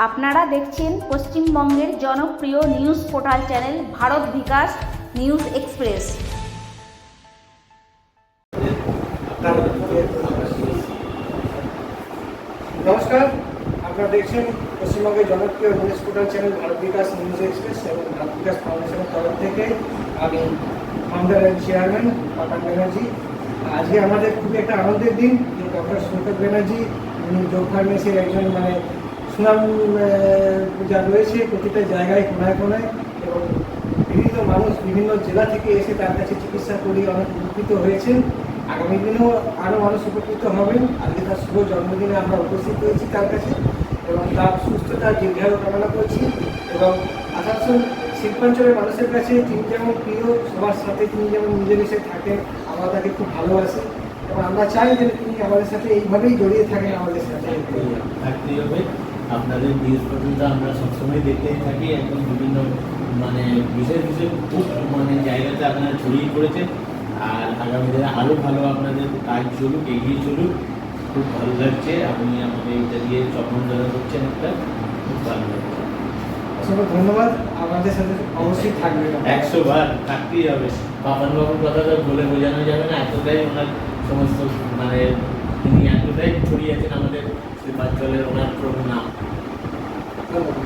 আপনারা দেখছেন পশ্চিমবঙ্গের জনপ্রিয় নিউজ পোর্টাল চ্যানেল ভারত বিকাশ নিউজ এক্সপ্রেস। নমস্কার, আপনারা দেখছেন পশ্চিমবঙ্গের জনপ্রিয় নিউজ পোর্টাল চ্যানেল ভারত বিকাশ নিউজ এক্সপ্রেস এবং ভারত বিকাশ ফাউন্ডেশনের তরফ থেকে আমি founder and chairman Papan Banerjee. আজকে আমাদের খুবই একটা আনন্দের দিন যে ডক্টর সৈকত ব্যানার্জি উনি যোগ ফার্মেসির একজন সুনাম যা রয়েছে প্রতিটা জায়গায় কোনায় কোনায়, এবং বিভিন্ন মানুষ বিভিন্ন জেলা থেকে এসে তার কাছে চিকিৎসা করিয়ে অনেক উপকৃত হয়েছেন। আগামী দিনেও আরও মানুষ উপকৃত হবেন। আজকে তার শুভ জন্মদিনে আমরা উপস্থিত হয়েছি তার কাছে এবং তার সুস্থতার দীর্ঘায়ু কামনা করছি। এবং আসানসোল শিল্পাঞ্চলের মানুষের কাছে তিনি যেমন প্রিয়, সবার সাথে তিনি যেমন মিলেমিশে থাকেন, আমরা তাকে খুব ভালোবাসি এবং আমরা চাই যে তিনি আমাদের সাথে এইভাবেই জড়িয়ে থাকেন, আমাদের সাথে থাকতেই হবে। আপনাদের নিউজ পোর্টালটা আমরা সবসময় দেখতেই থাকি, একদম বিভিন্ন বিশেষ বিশেষ খুব জায়গাতে আপনারা ছড়িয়ে পড়েছেন। আর আগামী দিনে আরও ভালো আপনাদের কাজ চলুক, এগিয়ে চলুক। খুব ভালো লাগছে, আপনি আমাকে এটা দিয়ে সম্বর্ধনা করছেন, একটা খুব ভালো লাগছে। অসংখ্য ধন্যবাদ। আমাদের সাথে অবশ্যই থাকবেন, 100 বার থাকতেই হবে। বাবানবাবুর কথা তো বলে বোঝানো যাবে না, এতটাই ওনার সমস্ত তিনি এতটাই ছড়িয়ে আছেন আমাদের শিল্পাঞ্চলের, ওনার প্রভু নাম। ধন্যবাদ।